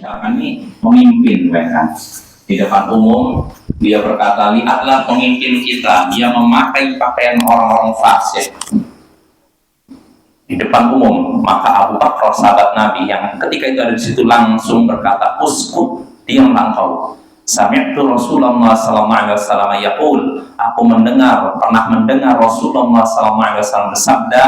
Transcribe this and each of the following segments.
Misalkan ini pemimpin kan, di depan umum dia berkata, lihatlah pemimpin kita, dia memakai pakaian orang-orang fasik di depan umum. Maka Abu Bakar, sahabat Nabi yang ketika itu ada di situ, langsung berkata, uskut, diamlah engkau. Sami'tu Rasulullah sallallahu alaihi wasallam yaqul, aku pernah mendengar Rasulullah sallallahu alaihi wasallam bersabda,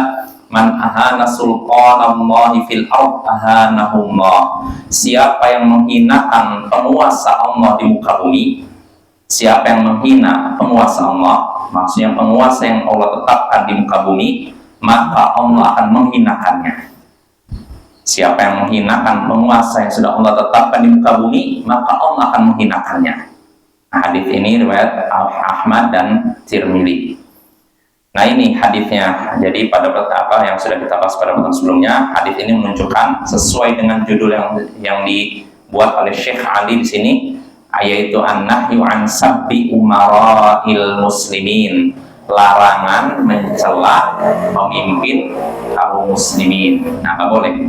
man ahana sultanallahi fil ard ahanahullah. Siapa yang menghinakan penguasa Allah di muka bumi, siapa yang menghina penguasa Allah, maksudnya penguasa yang Allah tetapkan di muka bumi, maka Allah akan menghinakannya. Siapa yang menghinakan penguasa yang sudah Allah tetapkan di muka bumi, maka Allah akan menghinakannya. Nah, hadis ini riwayat Ahmad dan Tirmidzi. Nah, ini hadisnya. Jadi pada apa yang sudah kita bahas pada pertemuan sebelumnya, hadis ini menunjukkan sesuai dengan judul yang dibuat oleh Syekh Ali di sini, yaitu an-nahyu an sabbi umara'il muslimin, larangan mencela pemimpin kaum muslimin. Nah, nggak boleh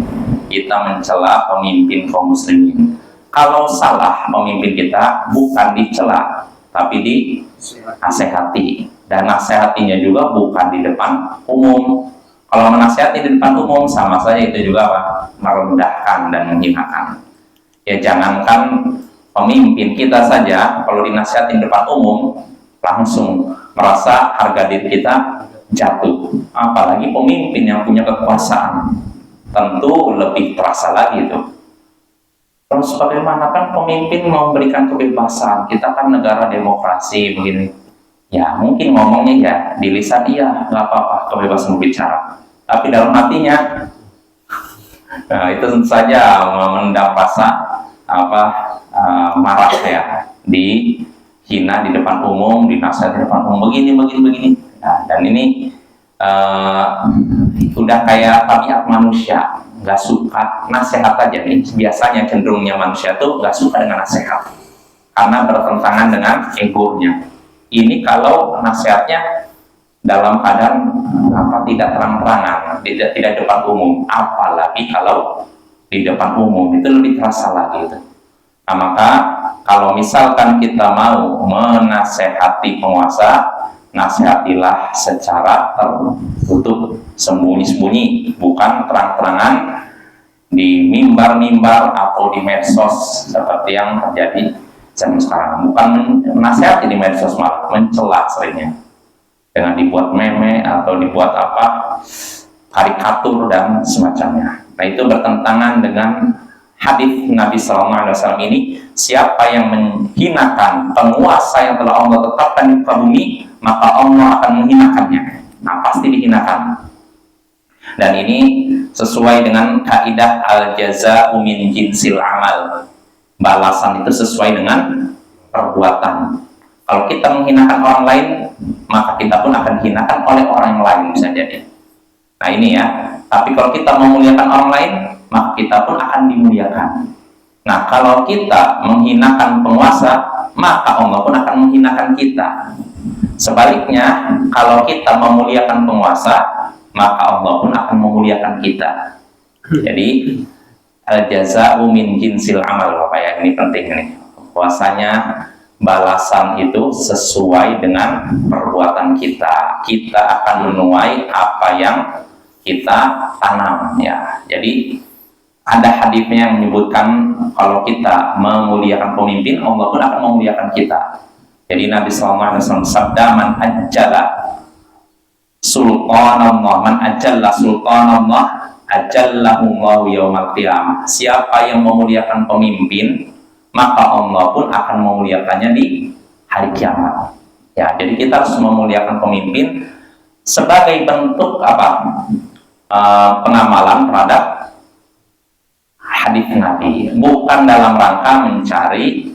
kita mencela pemimpin kaum muslimin. Kalau salah pemimpin kita, bukan dicela, tapi dinasehati. Dan nasihatinya juga bukan di depan umum. Kalau menasihati di depan umum, sama saja itu juga apa? Merendahkan dan menghinakan. Ya, jangankan pemimpin kita saja, kalau dinasihati di depan umum, langsung merasa harga diri kita jatuh. Apalagi pemimpin yang punya kekuasaan, tentu lebih terasa lagi itu. Terus bagaimana kan pemimpin memberikan kebebasan? Kita kan negara demokrasi begini. Ya, mungkin ngomongnya ya di lisan iya, nggak apa-apa, kebebasan berbicara. Tapi dalam hatinya, nah, itu tentu saja mendam rasa marah ya, dihina di depan umum, dinasihati di depan umum, begini. Nah, dan ini udah kayak tabiat manusia, nggak suka nasihat aja nih. Biasanya cenderungnya manusia tuh nggak suka dengan nasihat karena bertentangan dengan egonya. Ini kalau nasihatnya dalam keadaan tidak terang-terangan, tidak depan umum, apalagi kalau di depan umum itu lebih terasa lagi itu. Nah, maka kalau misalkan kita mau menasehati penguasa, nasihatilah secara tertutup, sembunyi-sembunyi, bukan terang-terangan di mimbar-mimbar atau di medsos seperti yang terjadi zaman sekarang. Bukan menasihati di medsos, malah mencela seringnya dengan dibuat meme atau dibuat karikatur dan semacamnya. Nah, itu bertentangan dengan hadis Nabi SAW ini, siapa yang menghinakan penguasa yang telah Allah tetapkan di muka bumi, maka Allah akan menghinakannya. Nah, pasti dihinakan. Dan ini sesuai dengan kaidah al-jaza'u min jinsil amal. Balasan itu sesuai dengan perbuatan. Kalau kita menghinakan orang lain, maka kita pun akan dihinakan oleh orang yang lain, bisa jadi. Nah, ini ya. Tapi kalau kita memuliakan orang lain, maka kita pun akan dimuliakan. Nah, kalau kita menghinakan penguasa, maka Allah pun akan menghinakan kita. Sebaliknya, kalau kita memuliakan penguasa, maka Allah pun akan memuliakan kita. Jadi al-jaza'u min jinsil amal, Bapak ya, ini penting nih. Puasanya balasan itu sesuai dengan perbuatan kita. Kita akan menuai apa yang kita tanam ya. Jadi ada hadisnya yang menyebutkan kalau kita memuliakan pemimpin, Allah pun akan memuliakan kita. Jadi Nabi SAW sabda, man ajalla sultanallah, man ajalla sultanallah ajallahullahu yaumal qiyamah. Siapa yang memuliakan pemimpin, maka Allah pun akan memuliakannya di hari kiamat. Ya, jadi kita harus memuliakan pemimpin sebagai bentuk pengamalan terhadap hadis Nabi, bukan dalam rangka mencari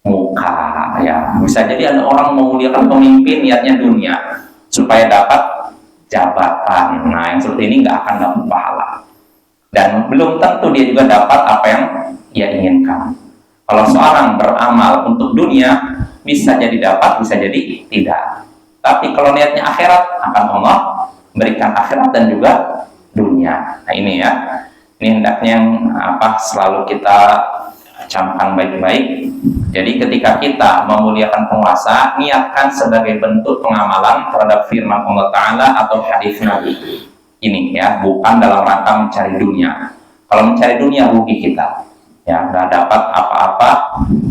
muka. Ya, bisa jadi ada orang memuliakan pemimpin niatnya dunia supaya dapat jabatan. Nah, yang seperti ini nggak akan dapat pahala, dan belum tentu dia juga dapat apa yang dia inginkan. Kalau seorang beramal untuk dunia, bisa jadi dapat, bisa jadi tidak. Tapi kalau niatnya akhirat, akan Allah berikan akhirat dan juga dunia. Nah, ini ya, ini hendaknya yang selalu kita camkan baik-baik. Jadi ketika kita memuliakan penguasa, niatkan sebagai bentuk pengamalan terhadap firman Allah Ta'ala atau hadis Nabi. Ini ya, bukan dalam rangka mencari dunia. Kalau mencari dunia rugi kita, ya nggak dapat apa-apa.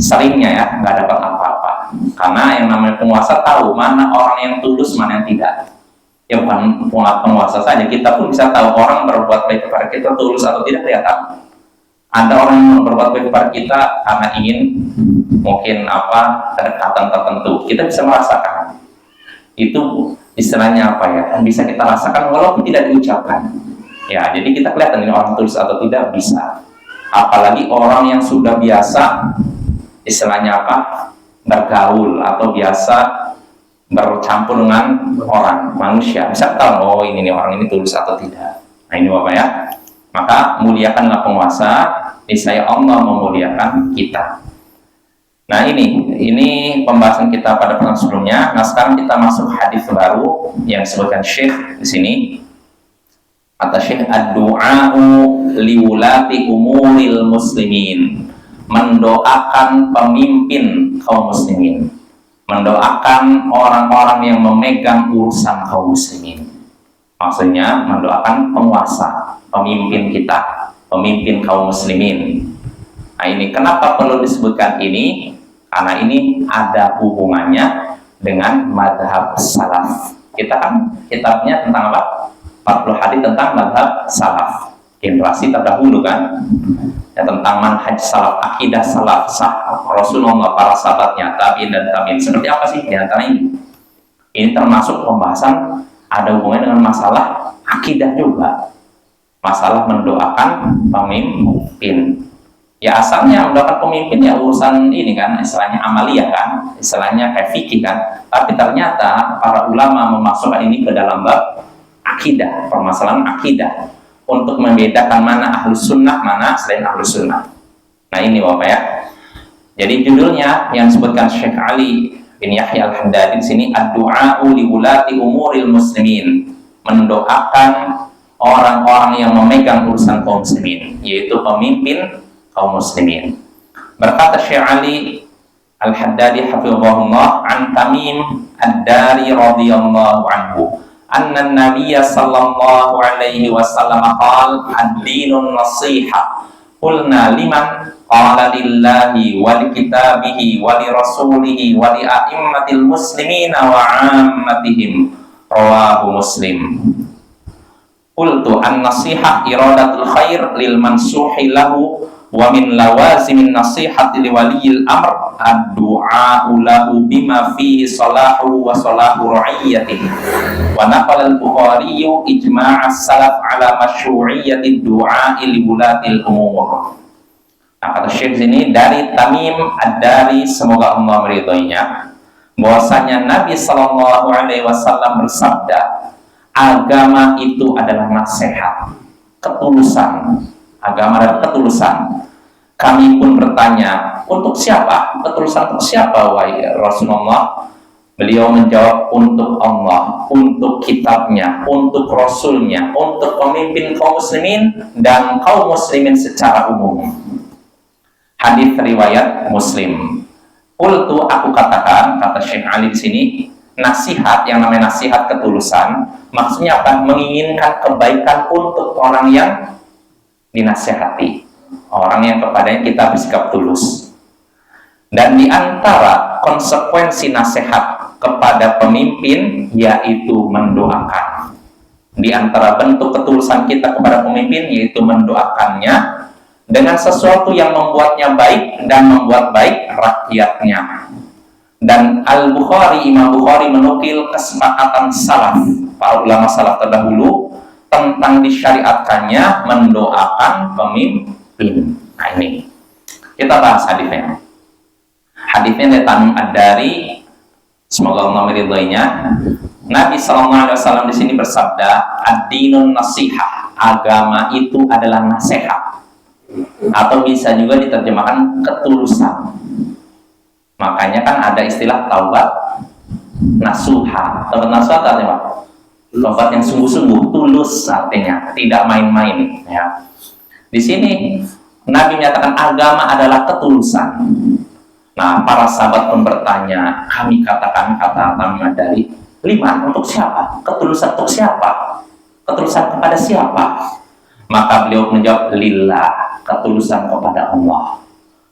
Seringnya ya nggak dapat apa-apa. Karena yang namanya penguasa tahu mana orang yang tulus, mana yang tidak. Ya bukan penguasa saja, kita pun bisa tahu orang berbuat baik kepada kita tulus atau tidak kelihatan. Ada orang yang berbuat baik kepada kita karena ingin mungkin kedekatan tertentu, kita bisa merasakan. Itu istilahnya apa ya? Bisa kita rasakan walaupun tidak diucapkan. Ya, jadi kita kelihatan ini orang tulus atau tidak bisa. Apalagi orang yang sudah biasa istilahnya bergaul atau biasa bercampur dengan orang manusia, bisa tahu oh ini orang ini tulus atau tidak. Nah ini Bapak ya. Maka muliakanlah penguasa, niscaya Allah memuliakan kita. Nah ini pembahasan kita pada pertemuan sebelumnya. Nah sekarang kita masuk hadis baru yang disebutkan Syekh di sini. Kata Syekh, ad-du'a'u liwulati umuril muslimin, mendoakan pemimpin kaum muslimin, mendoakan orang-orang yang memegang urusan kaum muslimin. Maksudnya mendoakan penguasa, pemimpin kita, pemimpin kaum muslimin. Nah ini kenapa perlu disebutkan ini? Karena ini ada hubungannya dengan madhab salaf. Kita kan kitabnya tentang apa? 40 hadis tentang madhab salaf, generasi terdahulu kan, ya, tentang manhaj salaf, akidah salaf, Rasulullah, para sahabatnya, tabi'in dan tabi'in. Seperti apa sih di antara ini? Ini termasuk pembahasan ada hubungannya dengan masalah akidah juga, masalah mendoakan pemimpin. Ya asalnya mendoakan pemimpin ya urusan ini kan, istilahnya amaliyah kan, istilahnya kayak fikih kan. Tapi ternyata para ulama memasukkan ini ke dalam bab akidah, permasalahan akidah, untuk membedakan mana ahlus sunnah, mana selain ahlus sunnah. Nah ini Bapak ya. Jadi judulnya yang disebutkan Syekh Ali bin Yahya al-Haddadi di sini, ad-du'a'u liwulati umuril muslimin, mendoakan orang-orang yang memegang urusan kaum muslimin, yaitu pemimpin kaum muslimin. Berkata Syekh Ali al-Haddadi hafizahullah an Tamim ad-Dari radhiyallahu anhu, anna nabiyya sallallahu alaihi wasallam qala ad-dinun nasiha. Qulna liman? Qala lillahi wa li kitabihi wa li rasulihi wa li a'immatil muslimina wa 'ammatihim. Rawahu Muslim. Qultu an-nasiha iradatul khair lil mansuhi lahu wa min lawazimin nasihati li waliyil amr ad-du'a'u lahu bima fihi salahu wa salahu ra'iyyatihi. Wa naqala al-Bukhari ijma' as-salaf ala masyru'iyyati du'a'i li wulatil umur. Nah kata Syekh sini dari Tamim ad-Dari, semoga Allah meridhoinya, bahwasanya Nabi sallallahu alaihi wasallam bersabda, agama itu adalah nasihat, ketulusan. Agama dan ketulusan. Kami pun bertanya, untuk siapa? Ketulusan untuk siapa, wahai Rasulullah? Beliau menjawab, untuk Allah, untuk kitabnya, untuk Rasulnya, untuk pemimpin kaum muslimin dan kaum muslimin secara umum. Hadis riwayat Muslim. Qultu, aku katakan, kata Syekh Ali di sini, nasihat, yang namanya nasihat ketulusan, maksudnya apa? Menginginkan kebaikan untuk orang yang dinasihati, orang yang kepadanya kita bersikap tulus. Dan di antara konsekuensi nasihat kepada pemimpin yaitu mendoakan. Di antara bentuk ketulusan kita kepada pemimpin yaitu mendoakannya dengan sesuatu yang membuatnya baik dan membuat baik rakyatnya. Dan Al-Bukhari, Imam Bukhari menukil kesepakatan salaf, para ulama salaf terdahulu, tentang disyariatkannya mendoakan pemimpin. Nah ini kita bahas hadisnya. Hadisnya dari Tamim ad-Dari, semoga Allah meridhoinya. Nabi sallallahu alaihi wasallam di sini bersabda, ad-dinun nasihah, agama itu adalah nasihat, atau bisa juga diterjemahkan ketulusan. Makanya kan ada istilah taubat nasuha. Taubat nasuha artinya apa? Taubat yang sungguh-sungguh, tulus artinya, tidak main-main. Ya. Di sini Nabi menyatakan agama adalah ketulusan. Nah, para sahabat pun bertanya, kami katakan kata Nabi dari 5, untuk siapa? Ketulusan untuk siapa? Ketulusan kepada siapa? Maka beliau menjawab, lillah, ketulusan kepada Allah,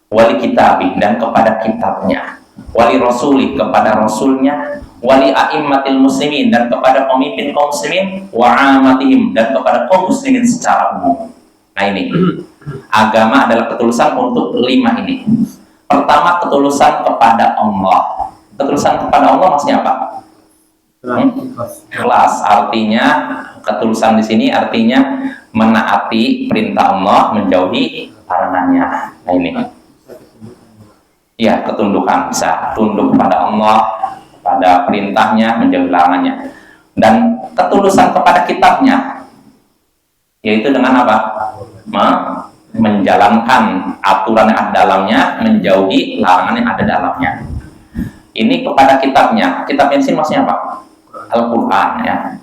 wali kitabih, dan kepada kitabnya, wali rasulih, kepada rasulnya, wali a'immatil muslimin, dan kepada pemimpin kaum muslimin, wa amatihim, dan kepada kaum muslimin secara umum. Nah ini, agama adalah ketulusan untuk 5 ini. Pertama, ketulusan kepada Allah. Ketulusan kepada Allah maksudnya apa? Ikhlas. Artinya ketulusan di sini artinya menaati perintah Allah, menjauhi larangannya. Nah ini, ya, ketundukan, bisa tunduk kepada Allah, pada perintahnya, menjauhi larangannya. Dan ketulusan kepada kitabnya, yaitu dengan apa? Menjalankan aturan yang ada dalamnya, menjauhi larangan yang ada dalamnya. Ini kepada kitabnya. Kitabnya sini maksudnya apa? Al-Quran, ya.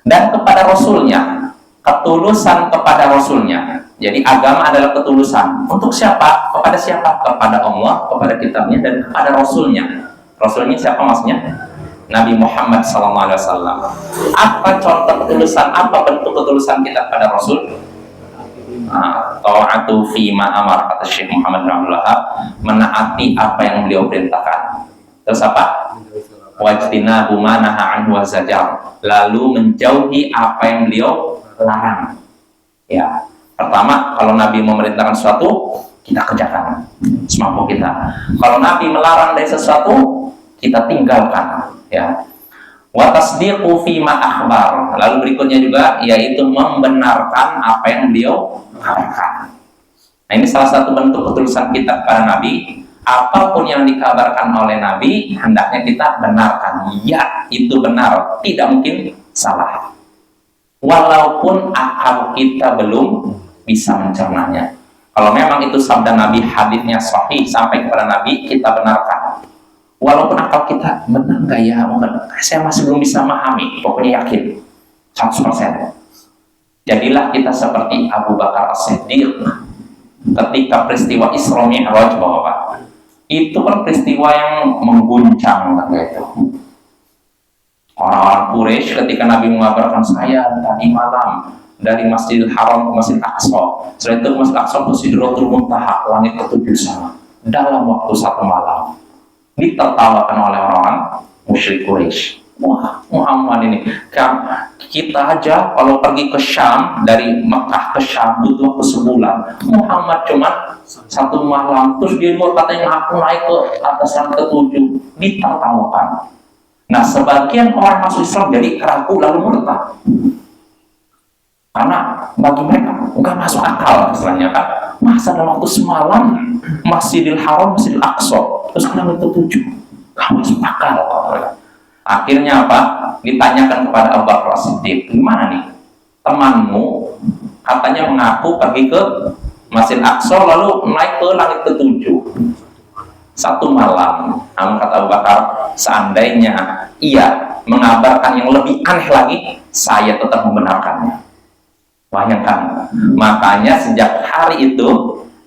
Dan kepada rasulnya, ketulusan kepada rasulnya. Jadi agama adalah ketulusan untuk siapa? Kepada siapa? Kepada Allah, kepada kitabnya, dan kepada rasulnya. Rasulnya siapa maksudnya? Nabi Muhammad SAW. Apa contoh ketulusan? Apa bentuk ketulusan kita kepada rasul? Ta'atu fima amar, kata Syekh Muhammad bin Abdul Wahab, menaati apa yang beliau perintahkan. Terus apa? Wajtinabu ma naha anhu wa zajar, lalu menjauhi apa yang beliau larang. Ya, pertama, kalau Nabi memerintahkan sesuatu, kita kerjakan semampu kita. Kalau Nabi melarang dari sesuatu, kita tinggalkan. Ya. Wa tasdiqu fima akhbar, lalu berikutnya juga yaitu membenarkan apa yang beliau kabarkan. Nah, ini salah satu bentuk ketulusan kita kepada Nabi. Apapun yang dikabarkan oleh Nabi, hendaknya kita benarkan. Ya, itu benar, tidak mungkin salah. Walaupun akal kita belum bisa mencernanya. Kalau memang itu sabda Nabi, hadisnya sahih sampai kepada Nabi, kita benarkan. Walaupun akal kita benar nggak ya, saya masih belum bisa memahami, pokoknya yakin 100%. Jadilah kita seperti Abu Bakar As-Siddiq ketika peristiwa Isra Mi'raj, Bapak. Itu kan peristiwa yang mengguncang itu. Orang-orang Quraisy ketika Nabi mengabarkan, saya tadi malam dari Masjidil Haram ke Masjidil Aqsa, setelah itu Masjidil Aqsa ke Sidratul Muntaha, langit ketujuh sana, dalam waktu 1 malam. Ditertawakan oleh orang musyrik Quraisy. Wah, Muhammad ini kan, kita aja kalau pergi ke Syam, dari Mekah ke Syam butuh waktu sebulan. Muhammad cuma 1 malam, terus dia mau katanya aku naik ke atas langit ketujuh. Ditertawakan. Nah, sebagian orang masuk Islam jadi ragu lalu murtad. Karena bagi mereka nggak masuk akal istilahnya kan. Masa dalam waktu semalam Masjidil Haram, Masjidil Aqsa, terus langit ketujuh, nggak masuk akal. Akhirnya apa? Ditanyakan kepada Abu Bakar As-Siddiq, gimana nih? Temanmu katanya mengaku pergi ke Masjid Aqsa lalu naik ke langit ketujuh 1 malam. Namun kata Abu Bakar, seandainya ia mengabarkan yang lebih aneh lagi, saya tetap membenarkannya. Bayangkan. Makanya sejak hari itu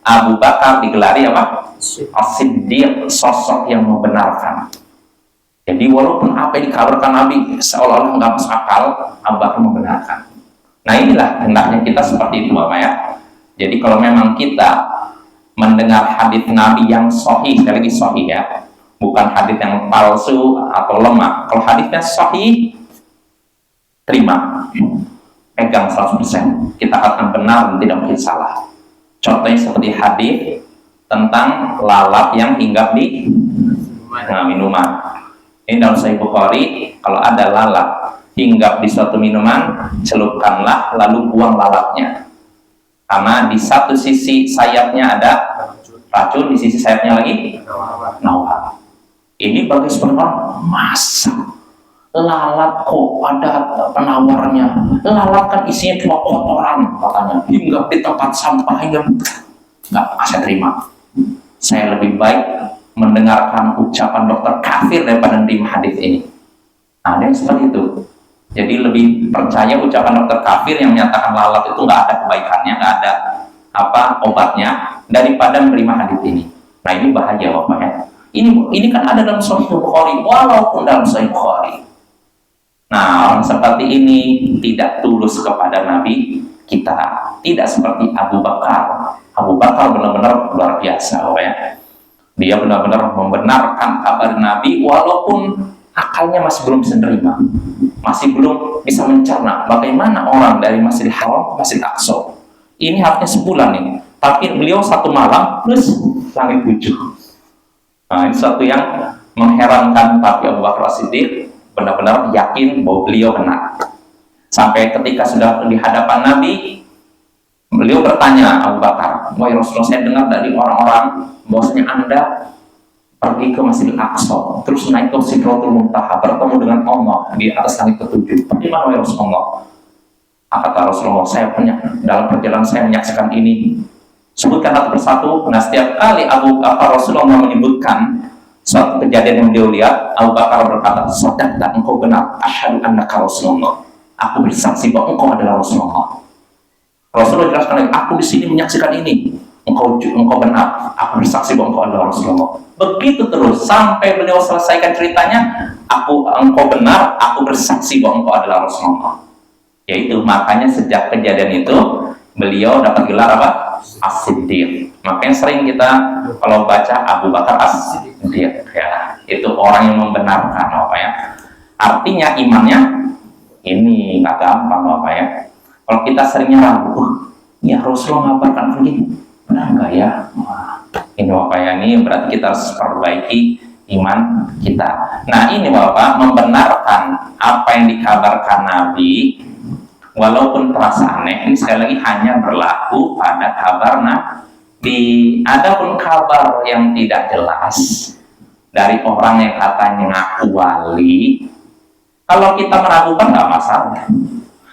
Abu Bakar digelari apa? As-Siddiq, sosok yang membenarkan. Jadi walaupun apa yang dikabarkan Nabi seolah-olah nggak masuk akal, Abu Bakar membenarkan. Nah inilah hendaknya kita seperti itu, Bapak ya. Jadi kalau memang kita mendengar hadis Nabi yang sahih, sekali lagi sahih ya, bukan hadis yang palsu atau lemah. Kalau hadisnya sahih, terima, pegang 100%. Kita akan benar dan tidak mungkin salah. Contohnya seperti hadis tentang lalat yang hinggap di minuman. Ini dalam Sahih Bukhari, kalau ada lalat hinggap di suatu minuman, celupkanlah lalu buang lalatnya. Karena di satu sisi sayapnya ada racun, di sisi sayapnya lagi nawar. Ini bagi sebenarnya masa lalat kok ada penawarnya? Lalat kan isinya cuma kotoran katanya, hinggap di tempat sampah, hingga nggak saya terima. Saya lebih baik mendengarkan ucapan dokter kafir daripada menerima hadis ini. Nah, ada yang seperti itu. Jadi lebih percaya ucapan dokter kafir yang menyatakan lalat itu nggak ada kebaikannya, nggak ada apa obatnya, daripada menerima hadis ini. Nah ini bahaya Bapak ya. Ini kan ada dalam Sahih Bukhari, walaupun dalam Sahih Bukhari. Nah orang seperti ini tidak tulus kepada Nabi kita, tidak seperti Abu Bakar. Abu Bakar benar-benar luar biasa Bapak ya. Dia benar-benar membenarkan kabar Nabi walaupun akalnya masih belum bisa menerima, masih belum bisa mencerna bagaimana orang dari Masjidil Haram ke Masjidil Aqsa. Ini harusnya sebulan nih, tapi beliau satu malam plus langit tujuh. Nah, ini sesuatu yang mengherankan, tapi Abu Bakar Siddiq benar-benar yakin bahwa beliau benar. Sampai ketika sudah di hadapan Nabi, beliau bertanya Abu Bakar, wahai Rasulullah, saya dengar dari orang-orang bahwasanya Anda pergi ke Masjidil Aqsa, terus naik ke Sidratul Muntaha, bertemu dengan Allah di atas langit ketujuh. Bagaimana wahai Rasulullah? Kata Rasulullah, dalam perjalanan saya menyaksikan ini. Sebutkan satu persatu. Nah, setiap kali Rasulullah menyebutkan suatu kejadian yang beliau lihat, Abu Bakar berkata, "Sadaqta, engkau benar. Asyhadu annaka Rasulullah." Aku bersaksi bahwa engkau adalah Rasulullah. Rasulullah jelaskan, aku di sini menyaksikan ini. Engkau benar, aku bersaksi bahwa engkau adalah Rasulullah. Begitu terus sampai beliau selesaikan ceritanya, engkau benar, aku bersaksi bahwa engkau adalah Rasulullah. Yaitu makanya sejak kejadian itu beliau dapat gelar apa? As-Siddiq. Makanya sering kita kalau baca Abu Bakar As-Siddiq ya, itu orang yang membenarkan apa ya. Artinya imannya ini nggak gampang apa ya. Kalau kita seringnya ragu, ya Rasulullah ngabarkan begini, benar nggak ya? Ini Bapak ya, ini berarti kita harus perbaiki iman kita. Nah ini Bapak membenarkan apa yang dikabarkan Nabi, walaupun terasa aneh. Ini sekali lagi hanya berlaku pada kabar Nabi. Adapun kabar yang tidak jelas dari orang yang katanya ngaku wali, kalau kita meragukan nggak masalah.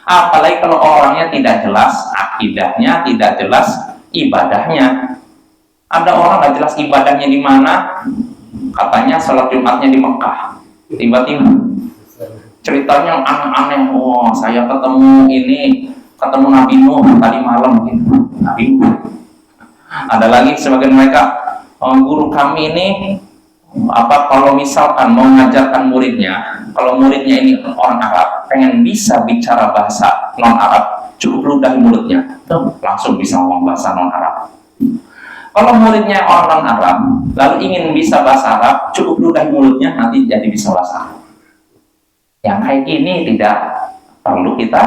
Apalagi kalau orangnya tidak jelas akidahnya, tidak jelas ibadahnya. Ada orang nggak jelas ibadahnya di mana, katanya sholat Jumatnya di Mekah, tiba-tiba ceritanya aneh-aneh. Wah, saya ketemu Nabi Nuh tadi malam gitu. Nabi Nuh. Ada lagi sebagian mereka, guru kami ini kalau misalkan mau mengajarkan muridnya, kalau muridnya ini orang Arab, pengen bisa bicara bahasa non Arab, cukup ludah mulutnya, langsung bisa ngomong bahasa non Arab. Kalau muridnya orang non Arab, lalu ingin bisa bahasa Arab, cukup ludah mulutnya, nanti jadi bisa bahasa Arab. Yang kayak ini tidak perlu kita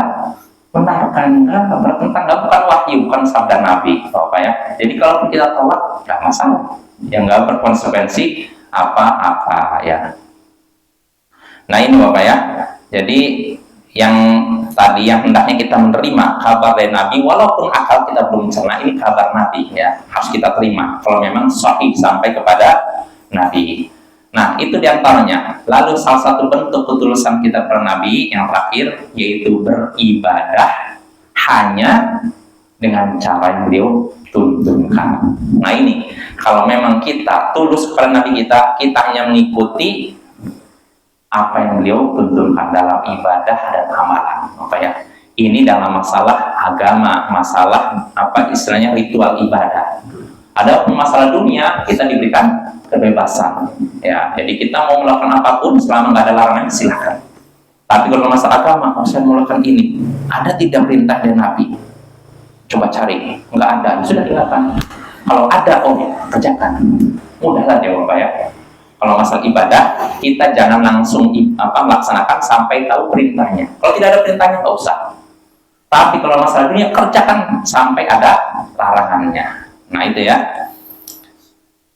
benarkan, bertentangan, bukan wahyu, bukan sabda Nabi, apa ya. Jadi kalau kita tolak, nggak masalah, yang nggak berkonsekuensi apa-apa ya. Nah ini Bapak ya, jadi yang tadi yang hendaknya kita menerima kabar dari Nabi, walaupun akal kita belum cerna, ini kabar Nabi ya, harus kita terima kalau memang sahih sampai kepada Nabi. Nah itu diantaranya. Lalu salah satu bentuk ketulusan kita kepada Nabi yang terakhir, yaitu beribadah hanya dengan cara yang beliau tuntunkan. Nah ini, kalau memang kita tulus kepada Nabi kita hanya mengikuti apa yang beliau tuntunkan dalam ibadah dan amalan. Apa ya? Ini dalam masalah agama, masalah apa istilahnya ritual ibadah. Ada masalah dunia, kita diberikan kebebasan. Ya, jadi kita mau melakukan apapun selama nggak ada larangan silakan. Tapi kalau masalah agama, saya mau melakukan ini, ada tidak perintah dari Nabi? Coba cari, nggak ada, sudah dilakukan. Kalau ada, kerjakan. Mudahlah dia Bapak ya. Kalau masalah ibadah, kita jangan langsung melaksanakan sampai tahu perintahnya. Kalau tidak ada perintahnya, nggak usah. Tapi kalau masalah dunia, kerjakan sampai ada larangannya. Nah itu ya.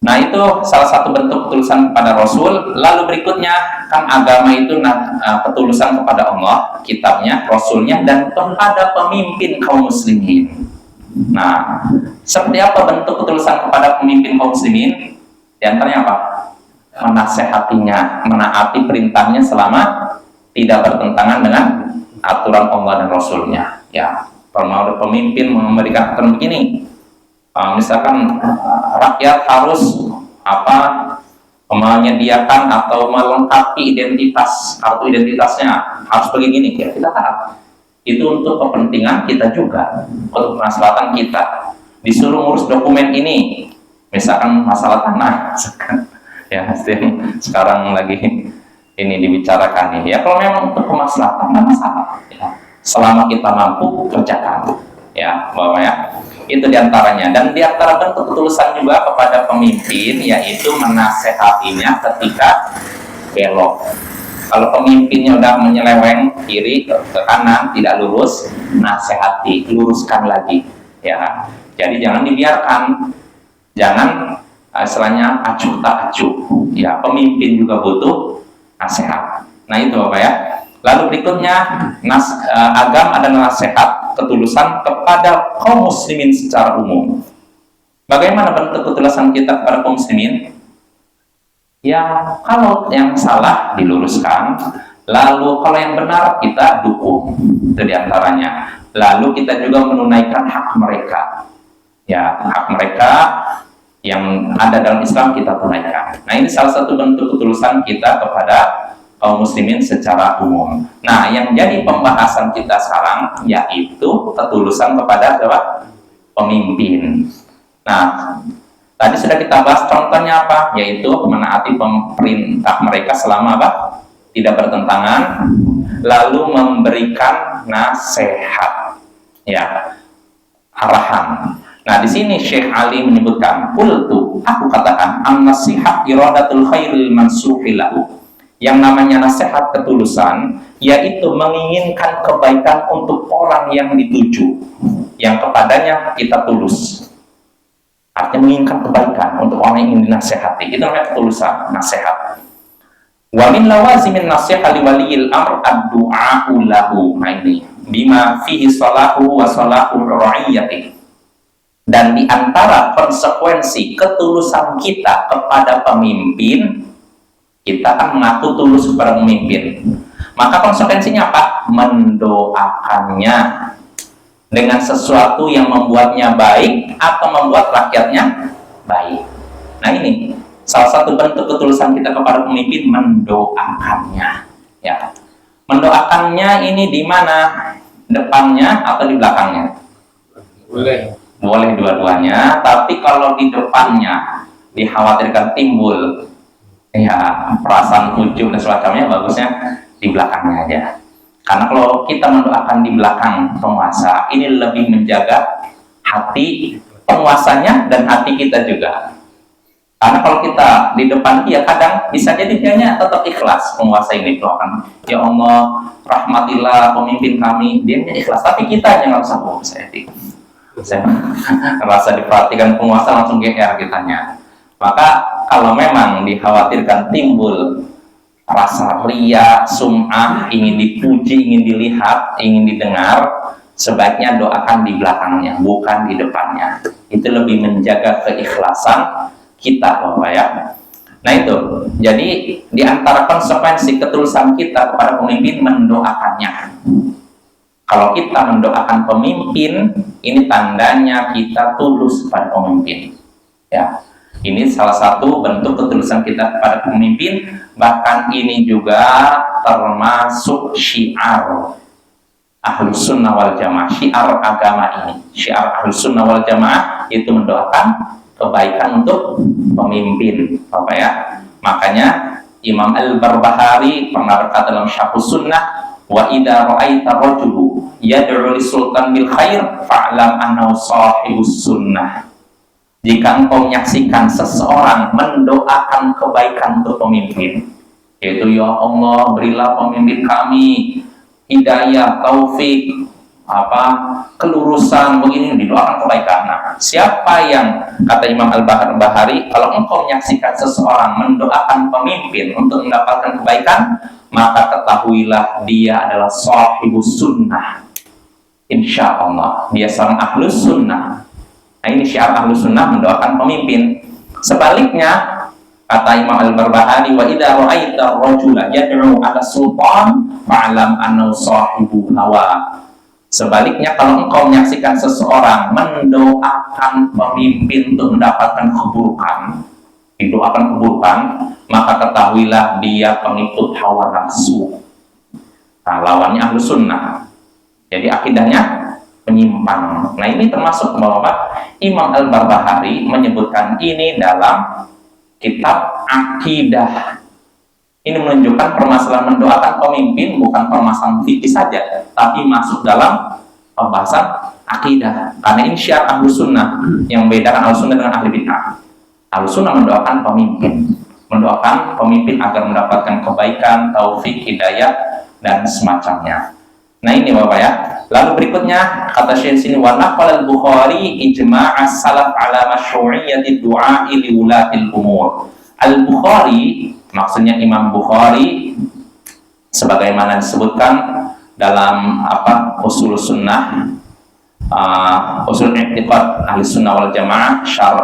Nah itu salah satu bentuk ketulusan kepada Rasul. Lalu berikutnya, kan agama itu ketulusan kepada Allah, kitabnya, Rasulnya, dan kepada pemimpin kaum muslimin. Nah, seperti apa bentuk ketulusan kepada pemimpin kaum muslimin? Di antaranya apa? Menasehatinya, menaati perintahnya selama tidak bertentangan dengan aturan Allah dan Rasulnya. Ya, kalau pemimpin memberikan aturan begini, misalkan rakyat harus menyediakan atau melengkapi kartu identitasnya harus begini, ya kita taat. Itu untuk kepentingan kita juga, untuk kemaslahatan kita. disuruh ngurus dokumen ini, misalkan masalah tanah, ya sekarang lagi ini dibicarakan nih. Ya kalau memang untuk kemaslahatan nggak masalah. Ya. Selama kita mampu kerjakan, ya Bapak ya. Itu diantaranya. Dan diantara bentuk ketulusan juga kepada pemimpin, yaitu menasehatinya ketika belok. Kalau pemimpinnya udah menyeleweng kiri ke kanan, tidak lurus, nasehati, luruskan lagi. Ya, jadi jangan dibiarkan, jangan istilahnya acuh tak acuh. Ya, pemimpin juga butuh nasihat. Nah itu Bapak ya. Lalu berikutnya, agama adalah nasihat ketulusan kepada kaum muslimin secara umum. Bagaimana bentuk ketulusan kita kepada kaum muslimin? Ya, kalau yang salah diluruskan, lalu kalau yang benar kita dukung, itu diantaranya. Lalu kita juga menunaikan hak mereka. Ya, hak mereka yang ada dalam Islam kita tunaikan. Nah, ini salah satu bentuk ketulusan kita kepada kaum muslimin secara umum. Nah, yang jadi pembahasan kita sekarang yaitu ketulusan kepada pemimpin. Nah, tadi sudah kita bahas contohnya apa? Yaitu menaati pemerintah mereka selama apa? Tidak bertentangan, lalu memberikan nasihat, ya, arahan. Nah, di sini Syekh Ali menyebutkan, qultu, aku katakan, an-nasihat iradatul khairil mansuhi lahu. Yang namanya nasihat ketulusan, yaitu menginginkan kebaikan untuk orang yang dituju, yang kepadanya kita tulus. Artinya menginginkan kebaikan untuk orang yang ingin dinasehati. Itu namanya ketulusan, nasihat. Wa min lawazimin nasihat li waliyil amr ad-du'a'u lahu. Nah ini, bima fihi salahu wa salahu ra'iyyati. Dan di antara konsekuensi ketulusan kita kepada pemimpin, kita kan mengaku tulus kepada pemimpin. Maka konsekuensinya apa? Mendoakannya dengan sesuatu yang membuatnya baik atau membuat rakyatnya baik. Nah ini salah satu bentuk ketulusan kita kepada pemimpin, mendoakannya. Ya, mendoakannya ini di mana? Depannya atau di belakangnya? Boleh dua-duanya. Tapi kalau di depannya dikhawatirkan timbul ya perasaan ujub dan semacamnya, bagusnya di belakangnya aja. Karena kalau kita mendoakan di belakang penguasa, ini lebih menjaga hati penguasanya dan hati kita juga. Karena kalau kita di depan dia, kadang bisa jadi dianya tetap ikhlas penguasa ini doakan, ya Allah rahmatilah pemimpin kami, dia ikhlas, tapi kita yang nggak usah, oh saya merasa diperhatikan penguasa langsung GR kitanya. Maka kalau memang dikhawatirkan timbul rasa ria, sum'ah, ingin dipuji, ingin dilihat, ingin didengar, sebaiknya doakan di belakangnya, bukan di depannya. Itu lebih menjaga keikhlasan kita, Bapak ya. Nah itu, jadi di antara konsekuensi ketulusan kita kepada pemimpin, mendoakannya. Kalau kita mendoakan pemimpin, ini tandanya kita tulus kepada pemimpin. Ya. Ini salah satu bentuk ketulusan kita kepada pemimpin. Bahkan ini juga termasuk syiar Ahlus Sunnah wal Jamaah, syiar agama ini. Syiar Ahlus Sunnah wal Jamaah itu mendoakan kebaikan untuk pemimpin, Bapak ya. Makanya Imam Al-Barbahari pernah berkata dalam Syarhus Sunnah, wa idza ra'aita rajulu yad'u lis-sultan bil khair fa'lam annahu shahibus sunnah. Jika engkau menyaksikan seseorang mendoakan kebaikan untuk pemimpin, yaitu ya Allah berilah pemimpin kami hidayah, taufik, kelurusan, begini, didoakan kebaikan. Nah, siapa yang, kata Imam Al-Bahari, kalau engkau menyaksikan seseorang mendoakan pemimpin untuk mendapatkan kebaikan, maka ketahuilah dia adalah sahibus sunnah. Insya Allah dia seorang ahlus sunnah. Nah ini syiar ahlus sunnah, mendoakan pemimpin. Sebaliknya, kata Imam Al-Barbahari, wa idza ra'aita rajula yad'u 'ala sultan fa'lam annahu sahibu hawa. Sebaliknya, kalau engkau menyaksikan seseorang mendoakan pemimpin untuk mendapatkan keburukan, didoakan keburukan, maka ketahuilah dia pengikut hawa nafsu. Nah, lawannya ahlus sunnah. Jadi akidahnya penyimpang. Nah, ini termasuk bahwa Imam Al-Barbahari menyebutkan ini dalam kitab Akidah. Ini menunjukkan permasalahan mendoakan pemimpin bukan permasalahan fikih saja, tapi masuk dalam pembahasan akidah. Karena ini syiar Ahlus Sunnah yang membedakan Ahlus Sunnah dengan Ahli Bid'ah. Ahlus Sunnah mendoakan pemimpin agar mendapatkan kebaikan, taufik, hidayah, dan semacamnya. Nah, ini Bapak ya. Lalu berikutnya kata Syekh sini, wa naqala al-Bukhari ijma' as-salaf ala masyru'iyyati du'a li ulatil umur. Al-Bukhari, maksudnya Imam Bukhari, sebagaimana disebutkan dalam usul sunnah, usul i'tiqad ahli sunnah wal jamaah, syarh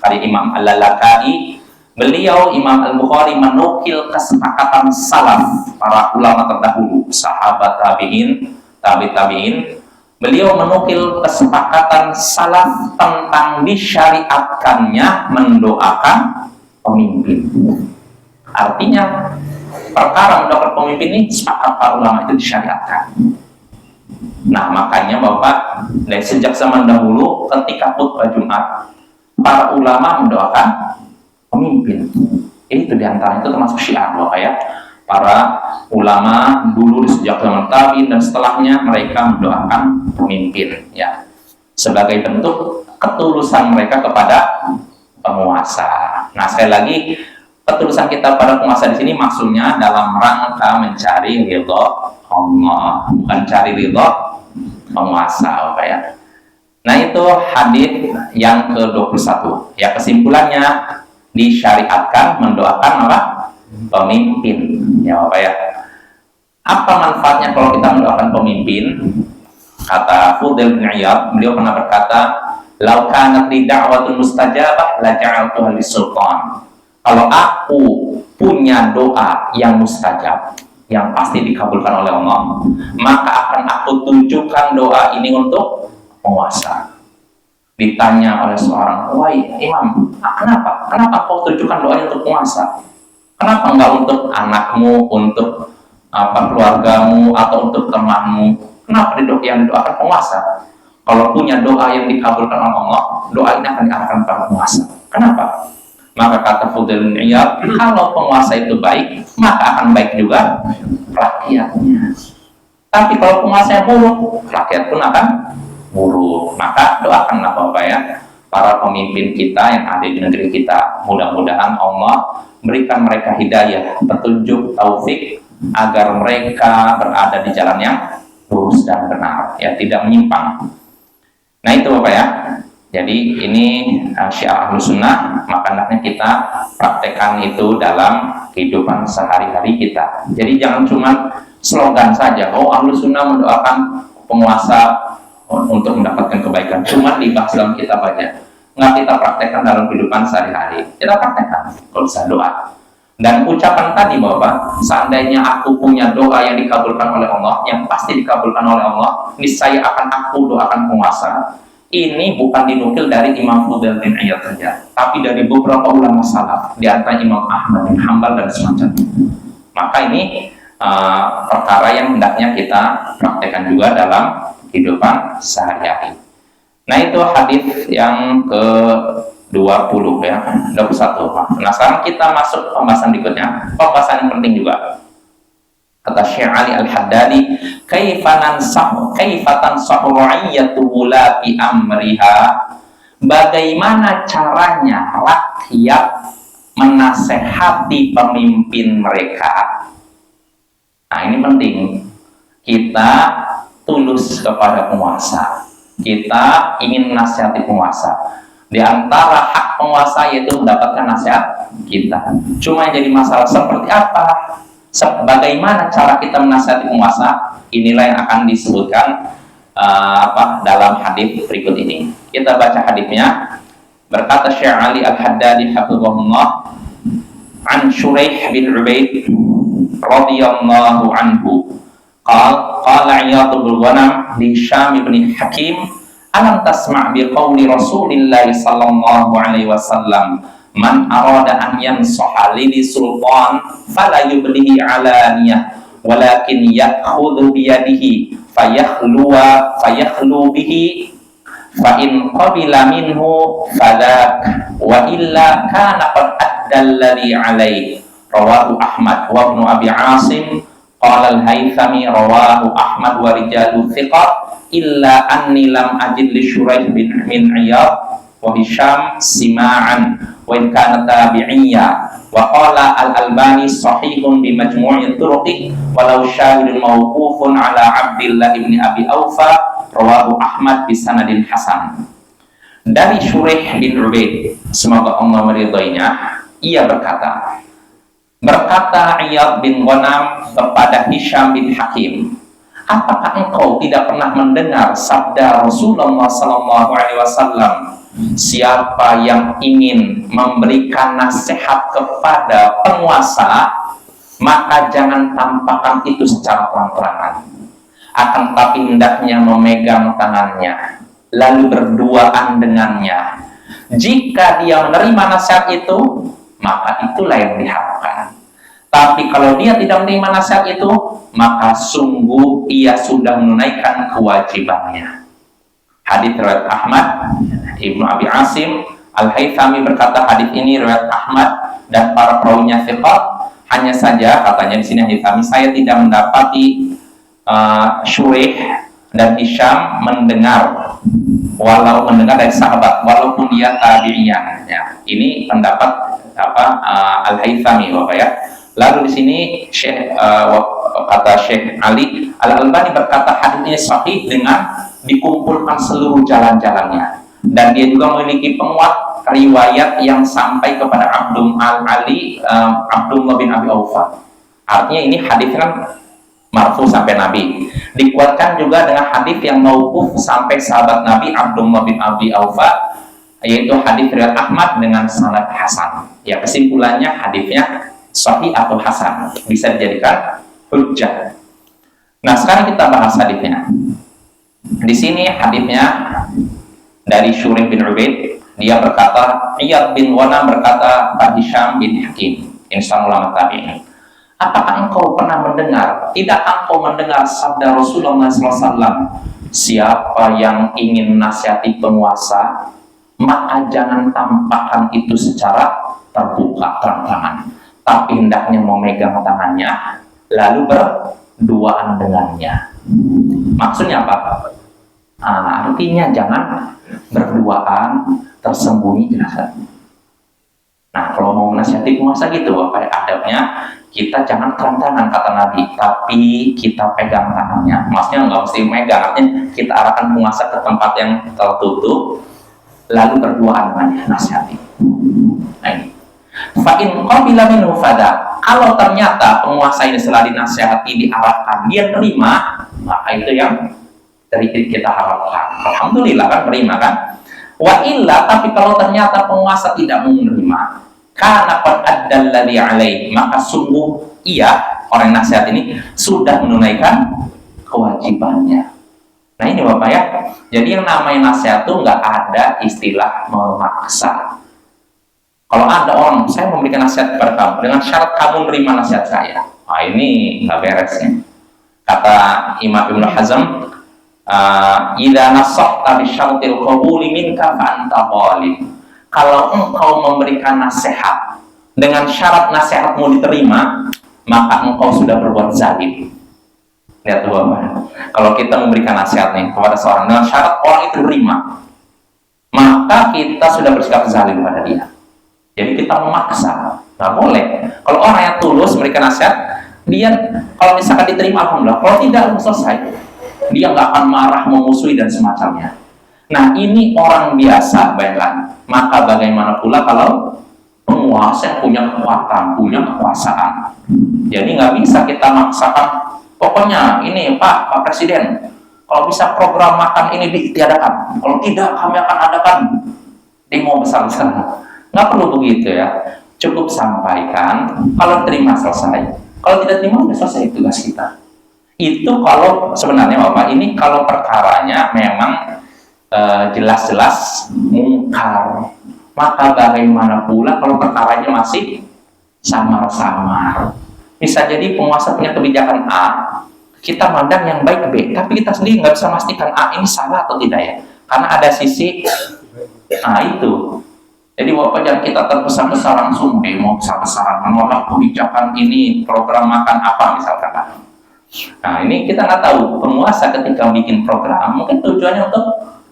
karya Imam Al-Lalakai. Beliau Imam Al-Bukhari menukil kesepakatan salaf, para ulama terdahulu, sahabat tabi'in, tabi'in. Beliau menukil kesepakatan salaf tentang disyariatkannya mendoakan pemimpin. Artinya perkara mendoakan pemimpin ini sepakat para ulama itu disyariatkan. Nah, makanya Bapak, dari sejak zaman dahulu ketika khutbah Jumat, para ulama mendoakan pemimpin. Itu diantara itu termasuk syiar Bapak ya. Para ulama dulu di sejak zaman tabi'in dan setelahnya mereka mendoakan pemimpin ya, sebagai bentuk ketulusan mereka kepada penguasa. Nah, sekali lagi, ketulusan kita pada penguasa di sini maksudnya dalam rangka mencari ridho Allah, bukan cari ridho penguasa Bapak ya. Nah, itu hadis yang ke-21. Ya, kesimpulannya disyariatkan mendoakan pemimpin ya Bapak ya. Apa manfaatnya kalau kita mendoakan pemimpin? Kata Fudail bin Iyad, beliau pernah berkata, "Lau kanat li da'watun mustajabah la ja'altuha lis-sultan." Kalau aku punya doa yang mustajab, yang pasti dikabulkan oleh Allah, maka akan aku tunjukkan doa ini untuk penguasa. Ditanya oleh seorang, "Wahai Imam, kenapa kau tunjukkan doanya untuk penguasa? Kenapa enggak untuk anakmu, untuk keluargamu, atau untuk temanmu? Kenapa yang didoakan penguasa? Kalau punya doa yang dikabulkan oleh Allah, doa ini akan diarahkan pada penguasa. Kenapa?" Maka kata Fudail bin Iyad, kalau penguasa itu baik, maka akan baik juga rakyatnya. Tapi kalau penguasa yang buruk, rakyat pun akan buruk. Maka doakanlah Bapak ya, para pemimpin kita yang ada di negeri kita. Mudah-mudahan Allah berikan mereka hidayah, petunjuk, taufik, agar mereka berada di jalan yang lurus dan benar, ya, tidak menyimpang. Nah, itu Bapak ya. Jadi ini syiar Ahlus Sunnah, maka hendaknya kita praktekkan itu dalam kehidupan sehari-hari kita. Jadi jangan cuma slogan saja, oh Ahlus Sunnah mendoakan penguasa untuk mendapatkan kebaikan, cuma dibahas dalam kitab aja, nggak kita praktekkan dalam kehidupan sehari-hari. Kita praktekkan kalau bisa doa. Dan ucapan tadi Bapak, seandainya aku punya doa yang dikabulkan oleh Allah, yang pasti dikabulkan oleh Allah, niscaya akan aku doakan penguasa. Ini bukan dinukil dari Imam Fudail bin Iyad saja, tapi dari beberapa ulama salaf, di antara Imam Ahmad bin Hanbal dan semacamnya. Maka ini perkara yang hendaknya kita praktekkan juga dalam kehidupan sehari-hari. Nah, itu hadis yang ke-20 ya, 21. Nah, sekarang kita masuk pembahasan berikutnya, pembahasan yang penting juga. Kata Syekh Ali Al-Haddadi, kaifatan sahu'iyatu wulati amriha, bagaimana caranya rakyat menasehati pemimpin mereka. Nah, ini penting. Kita tulus kepada penguasa. Kita ingin menasihati penguasa. Di antara hak penguasa yaitu mendapatkan nasihat kita. Cuma yang jadi masalah seperti apa? Bagaimana cara kita menasihati penguasa? Inilah yang akan disebutkan dalam hadis berikut ini. Kita baca hadisnya. Berkata Syekh Ali Al-Haddadi hafizahullah, an Shuraih bin Ubaid radhiyallahu anhu, qala Iyad bin Ghanam li Syam bin Hakim, alam tasma' bi qawli Rasulillah sallallahu alaihi wasallam, man arada an yansaha li sultan fala yublihi alaniyah walakin ya'khudhu biyadihi fayakhlu bihi fa in qabila minhu fadak wa illa kana qad adda alladhi alayhi. Rawahu Ahmad wa Ibnu Abi Asim. Qala al-Haythami rawahu Ahmad wa rijalu thiqat illa anni lam ajid li Shuraih min Iyad wa Hisham sima'an wa in kana tabi'iyya. Wa qala al-Albani sahihun bi majmu'i turuqih walau syahidun mawqufun ala Abdillah ibn Abi Aufa. Rawahu Ahmad bi sanadin hasan. Dari Shuraih bin Ubaid, semoga Allah meridhoinya, ia berkata Iyad bin Ghanam kepada Hisham bin Hakim, apakah engkau tidak pernah mendengar sabda Rasulullah SAW, siapa yang ingin memberikan nasihat kepada penguasa, maka jangan tampakkan itu secara terang-terangan, akan tapi hendaknya memegang tangannya, lalu berduaan dengannya. Jika dia menerima nasihat itu, maka itulah yang diharapkan. Tapi kalau dia tidak menerima nasihat itu, maka sungguh ia sudah menunaikan kewajibannya. Hadits riwayat Ahmad, Ibnu Abi Asim, Al-Haythami berkata hadits ini riwayat Ahmad dan para perawinya thiqat. Hanya saja katanya di sini Haythami, saya tidak mendapati Shuraih dan Hisham mendengar dari sahabat walaupun dia tabi'iyah. Ya, ini pendapat Al-Haythami, Bapak ya. Lalu di sini kata Syekh Ali Al-Albani berkata hadits ini sahih dengan dikumpulkan seluruh jalan-jalannya, dan dia juga memiliki penguat riwayat yang sampai kepada Abdullah bin Abi Aufa. Artinya ini hadis kan marfu sampai Nabi, dikuatkan juga dengan hadis yang mauquf sampai sahabat Nabi Abdullah bin Abi Aufa, yaitu hadis riwayat Ahmad dengan sanad hasan. Ya, kesimpulannya hadisnya sahih atau hasan, bisa dijadikan hujjah. Nah, sekarang kita bahas hadisnya. Di sini hadisnya dari Shuraih bin Ubaid, dia berkata, Iyad bin Ghanam berkata pada Hisham bin Hakim, insan ulama tabi'in, apakah engkau pernah mendengar, tidak engkau mendengar sabda Rasulullah SAW, siapa yang ingin nasihati penguasa, maka jangan tampakkan itu secara terbuka, terang-terangan, tapi hendaknya memegang tangannya, lalu berduaan dengannya. Maksudnya apa? Artinya jangan berduaan tersembunyi jelaskan. Nah, kalau mau menasihati penguasa gitu, apa adabnya? Kita jangan terang-terangan kata Nabi, tapi kita pegang tangannya. Maksudnya nggak mesti megang, artinya kita arahkan penguasa ke tempat yang tertutup, lalu berduaan dengannya, nasihati. Nah, ini. Fa'in qabila minhu fada. Kalau ternyata penguasa ini setelah dinasihati, diarahkan, dia terima, maka itu yang dari kita harapkan. Alhamdulillah kan, terima kan. Wa illa, tapi kalau ternyata penguasa tidak mau menerima, karena qad addal ladzi alaihi, maka sungguh ia, orang nasihat ini, sudah menunaikan kewajibannya. Nah ini Bapak ya, jadi yang namanya nasihat itu nggak ada istilah memaksa. Kalau ada orang, saya memberikan nasihat kepada kamu dengan syarat kamu menerima nasihat saya, nah ini nggak beres ya. Kata Imam Ibnu Hazm, idza nasaghta bi syartil qabuli minka fa anta zalim. Kalau engkau memberikan nasihat dengan syarat nasihatmu diterima, maka engkau sudah berbuat zalim. Lihat tuh Bapak, kalau kita memberikan nasihat nih kepada seorang dengan syarat orang itu terima, maka kita sudah bersikap zalim pada dia. Jadi kita memaksa, nggak boleh. Kalau orang yang tulus memberikan nasihat, dia kalau misalkan diterima alhamdulillah, kalau tidak selesai, dia nggak akan marah, memusuhi dan semacamnya. Nah ini orang biasa, bayangkan. Maka bagaimana pula kalau penguasa yang punya kekuatan, punya kekuasaan. Jadi nggak bisa kita maksakan, pokoknya ini Pak Presiden, kalau bisa program makan ini ditiadakan, kalau tidak kami akan adakan demo besar-besaran. Nggak perlu begitu ya, cukup sampaikan, kalau terima selesai, kalau tidak terima sudah selesai tugas kita. Itu kalau sebenarnya Bapak, ini kalau perkaranya memang jelas-jelas mungkar, maka bagaimana pula kalau perkaranya masih samar-samar, Bisa jadi penguasa punya kebijakan A, kita mandang yang baik B, tapi kita sendiri nggak bisa memastikan A ini salah atau tidak ya, karena ada sisi itu. Jadi Bapak jangan kita tergesa-gesa langsung demo besar-besaran menolak kebijakan ini, program makan apa misalkan. Nah ini kita nggak tahu penguasa ketika bikin program mungkin tujuannya untuk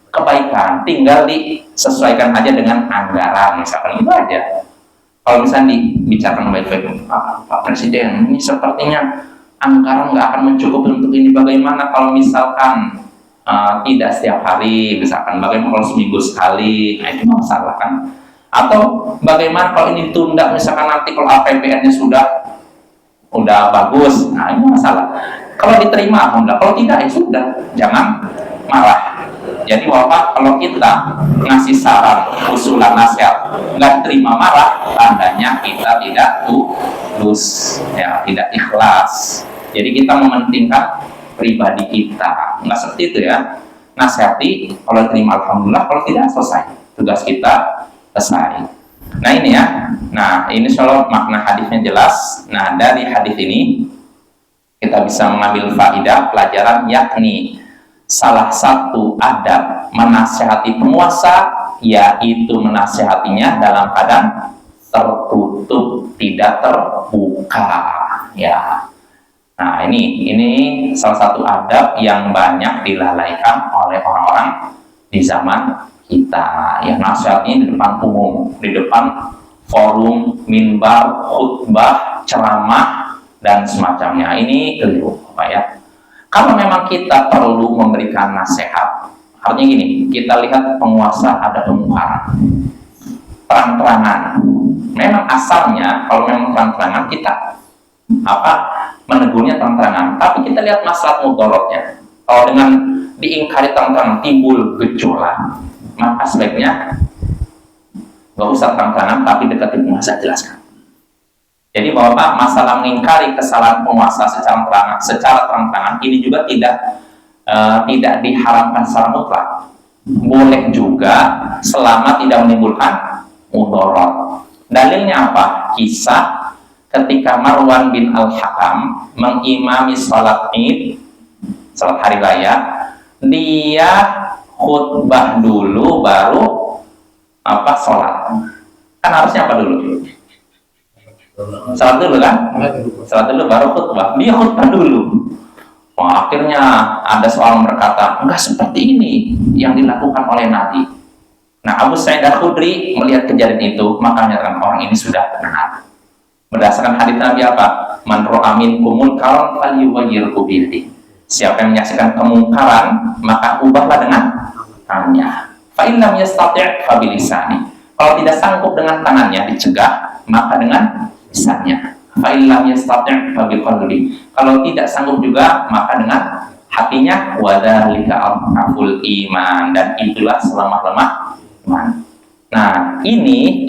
kebaikan, tinggal disesuaikan aja dengan anggaran misalkan, itu aja. Kalau misalnya dibicarakan baik-baik, Pak Presiden ini sepertinya anggaran nggak akan mencukupi untuk ini, bagaimana kalau misalkan tidak setiap hari, misalkan bagaimana kalau seminggu sekali, nah itu masalah kan. Atau bagaimana kalau ini ditunda, misalkan nanti kalau APBN-nya udah bagus, nah ini masalah. Kalau diterima alhamdulillah, kalau tidak ya sudah, jangan marah. Jadi Bapak kalau kita ngasih saran, usulan, nasihat nggak terima marah, tandanya kita tidak tulus, ya tidak ikhlas. Jadi kita mementingkan pribadi kita, nggak seperti itu ya. Nasihati, kalau terima alhamdulillah, kalau tidak selesai tugas kita selesai. Nah ini ya, nah ini soal makna hadisnya jelas. Nah dari hadis ini kita bisa mengambil faidah pelajaran, yakni salah satu adab menasihati penguasa yaitu menasihatinya dalam keadaan tertutup, tidak terbuka ya. Nah ini salah satu adab yang banyak dilalaikan oleh orang-orang di zaman kita, yang nasihatnya di depan umum, di depan forum, mimbar, khutbah, ceramah dan semacamnya. Ini keliru Pak ya. Kalau memang kita perlu memberikan nasihat, artinya gini, kita lihat penguasa ada kemungkaran, terang-terangan. Memang asalnya kalau memang terang-terangan kita menegurnya terang-terangan, tapi kita lihat masalah mudorotnya. Kalau dengan diingkari terang-terangan timbul gejolak, maka sebaiknya nggak usah terang-terangan, tapi deketin penguasa, jelaskan. Jadi Bapak, masalah mengingkari kesalahan penguasa secara terang-terangan ini juga tidak diharamkan secara mutlak. Boleh juga selama tidak menimbulkan mudarat. Dalilnya apa? Kisah ketika Marwan bin Al-Hakam mengimami salat Id, salat hari raya, dia khutbah dulu baru salat. Kan harusnya apa dulu? Salat dulu kan? Salat dulu baru khutbah. Dia khutbah dulu. Wah, akhirnya ada seorang berkata, enggak seperti ini yang dilakukan oleh Nabi. Nah, Abu Sa'id Al-Khudri melihat kejadian itu, maka menyatakan orang ini sudah benar. Berdasarkan hadits Nabi apa? Man ra'a minkum munkaran falyughayyirhu biyadihi. Siapa yang menyaksikan kemungkaran, maka ubahlah dengan tangannya. Fa in lam yastati' fa bilisani. Kalau tidak sanggup dengan tangannya dicegah, maka dengan lisannya. Fa in lam yastati' fa biqalbi. Kalau tidak sanggup juga, maka dengan hatinya. Wa dzalika aful iman, dan itulah selemah-lemah iman. Nah, ini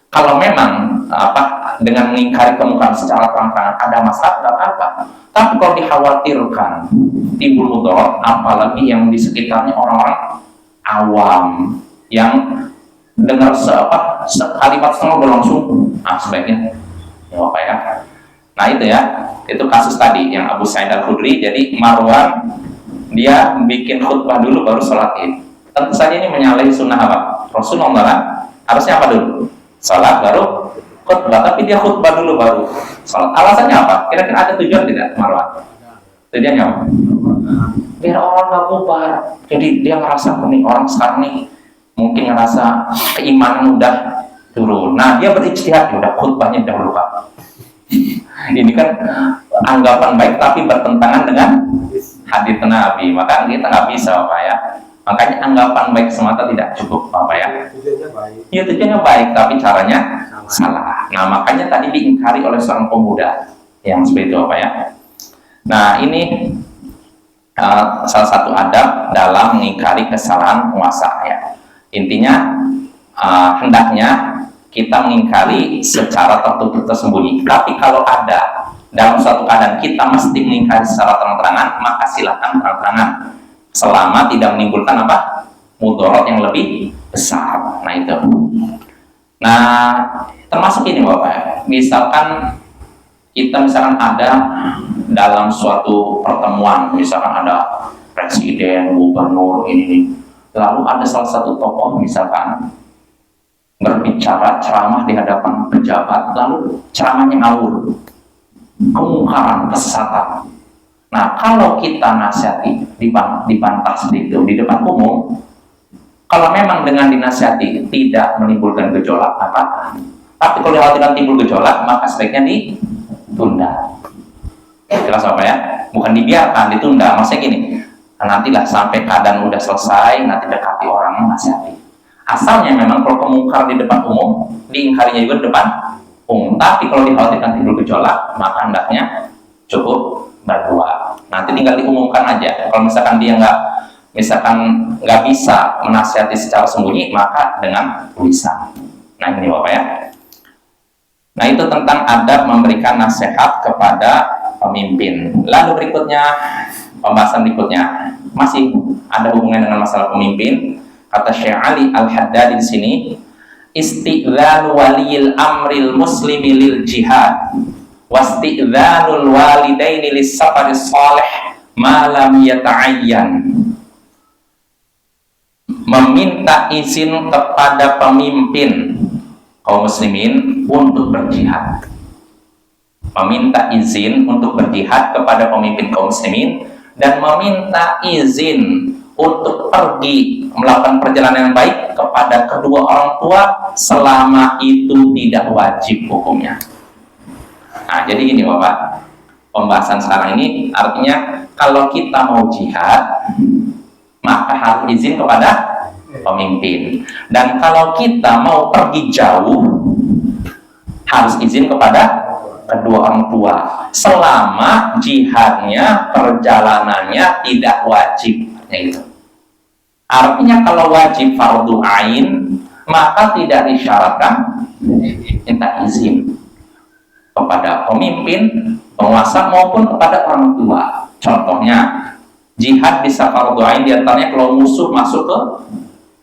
kalau memang dengan mengingkari kemungkaran secara terang-terangan ada masalah, tidak apa-apa. Tapi kalau dikhawatirkan timbul mudarat, apalagi yang di sekitarnya orang-orang awam yang dengar sekalimat setengah udah langsung, sebaiknya ya apa ya. Nah itu ya, itu kasus tadi yang Abu Sa'id Al-Khudri. Jadi Marwan dia bikin khutbah dulu baru sholat Id. Tentu saja ini menyalahi sunnah apa? Rasulullah harusnya apa dulu? Sholat baru khutbah, tapi dia khutbah dulu baru sholat. Alasannya apa? Kira-kira ada tujuan tidak Marwan? Tujuannya apa? Biar orang gak bubar. Jadi dia ngerasa nih orang sekarang nih mungkin ngerasa keimanan udah turun. Nah dia berijtihad, udah khutbahnya dahulu Pak. Ini kan anggapan baik tapi bertentangan dengan hadits Nabi, maka kita nggak bisa Pak ya. Makanya anggapan baik semata tidak cukup Bapak ya. Tujuannya baik. Iya tujuannya baik tapi caranya salah. Nah makanya tadi diingkari oleh seorang pemuda yang seperti itu Bapak ya. Nah ini salah satu adab dalam mengingkari kesalahan penguasa ya. Intinya hendaknya kita mengingkari secara tertutup tersembunyi. Tapi kalau ada dalam suatu keadaan kita mesti mengingkari secara terang-terangan, maka silakan terang-terangan selama tidak menimbulkan mudarat yang lebih besar. Nah itu. Nah termasuk ini Bapak, misalkan kita misalkan ada dalam suatu pertemuan, misalkan ada presiden, gubernur, ini, lalu ada salah satu tokoh misalkan berbicara ceramah di hadapan pejabat, lalu ceramahnya ngawur, kemungkaran, kesesatan. Nah, kalau kita nasihati, dibantah sedikit di depan umum, kalau memang dengan dinasihati tidak menimbulkan gejolak apa, tapi kalau dikhawatirkan timbul gejolak, maka sebaiknya ditunda. Jelas apa ya? Bukan dibiarkan, ditunda. Maksudnya gini, nantilah sampai keadaan udah selesai, nanti dekati orang nasihati. Asalnya memang kalau kemungkar di depan umum, diingkarinya juga di depan umum. Tapi kalau dikhawatirkan timbul gejolak, maka hendaknya cukup berdua. Nanti tinggal diumumkan aja. Kalau misalkan dia nggak bisa menasihati secara sembunyi, maka dengan tulisan. Nah ini Bapak ya. Nah itu tentang adab memberikan nasihat kepada pemimpin. Lalu berikutnya, pembahasan berikutnya masih ada hubungan dengan masalah pemimpin. Kata Syekh Ali Al-Haddad di sini, isti'dzanu waliyil amril muslimi lil jihad wasti'dzanul walidaini lis safaris salih ma lam yata'ayyan. Meminta izin kepada pemimpin kaum muslimin untuk berjihad. Meminta izin untuk berjihad kepada pemimpin kaum muslimin dan meminta izin untuk pergi melakukan perjalanan yang baik kepada kedua orang tua selama itu tidak wajib hukumnya. Nah, jadi gini Bapak, pembahasan sekarang ini artinya kalau kita mau jihad maka harus izin kepada pemimpin, dan kalau kita mau pergi jauh harus izin kepada kedua orang tua selama jihadnya, perjalanannya tidak wajib. Gitu. Artinya kalau wajib fardu ain maka tidak disyaratkan minta izin kepada pemimpin, penguasa maupun kepada orang tua. Contohnya jihad bisa fardu ain diantaranya kalau musuh masuk ke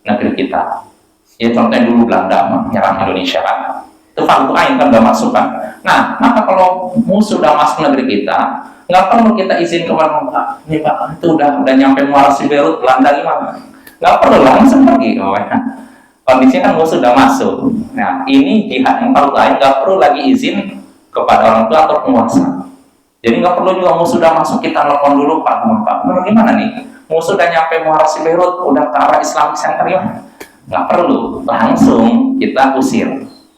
negeri kita. Ya contohnya dulu Belanda menyerang Indonesia kan, itu fardu ain kan udah masuk kan. Nah maka kalau musuh udah masuk negeri kita, nggak perlu kita izin ke orang tua. Ini Pak, itu udah nyampe Muara Siberut, Belanda gimana? Nggak perlu, langsung pergi. Kondisinya kan musuh sudah masuk. Nah, ini jihad yang fardu ain, nggak perlu lagi izin kepada orang tua atau penguasa. Jadi nggak perlu juga musuh sudah masuk kita nelfon dulu Pak, menurut gimana nih? Musuh udah nyampe Muara Siberut, udah ke arah Islamic Center gimana? Nggak perlu, langsung kita usir.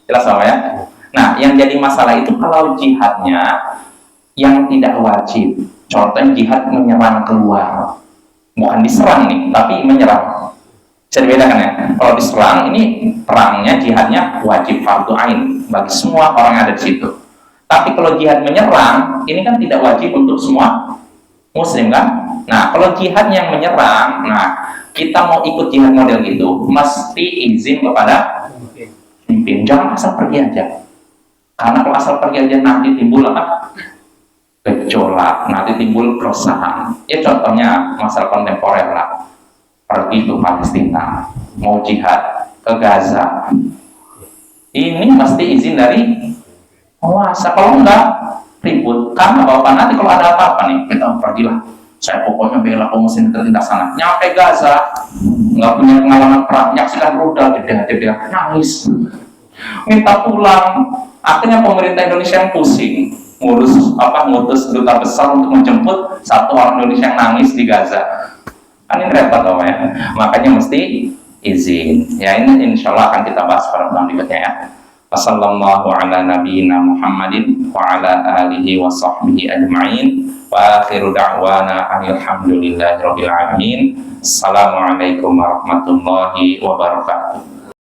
Jelas apa ya? Nah, yang jadi masalah itu kalau jihadnya yang tidak wajib. Contohnya jihad menyerang keluar, bukan diserang nih, tapi menyerang. Bisa dibedakan ya. Kalau diserang ini perangnya, jihadnya wajib fardu ain bagi semua orang yang ada di situ. Tapi kalau jihad menyerang, ini kan tidak wajib untuk semua muslim kan. Nah kalau jihad yang menyerang, nah kita mau ikut jihad model gitu, mesti izin kepada pemimpin. Jangan asal pergi aja. Karena kalau asal pergi aja nanti timbul apa? Gejolak, nanti timbul keresahan. Ya contohnya masalah kontemporer lah, pergi ke Palestina, mau jihad ke Gaza, ini mesti izin dari penguasa. Kalau enggak ribut, karena bapak nanti kalau ada apa-apa nih, kita pergilah, saya pokoknya bela kaum muslimin tertindas sana. Nyampe Gaza, nggak punya pengalaman perang, menyaksikan rudal, dia nangis, minta pulang. Akhirnya pemerintah Indonesia yang pusing ngutus duta besar untuk menjemput satu orang Indonesia yang nangis di Gaza. Kan ini repot ya. Makanya mesti izin. Ya ini insya Allah akan kita bahas pada pertemuan berikutnya ya. Wassallallahu ala nabiyyina Muhammadin wa ala alihi wa sahbihi ajma'in. Wa akhiru da'wana alhamdulillahi rabbil alamin. Assalamualaikum warahmatullahi wabarakatuh.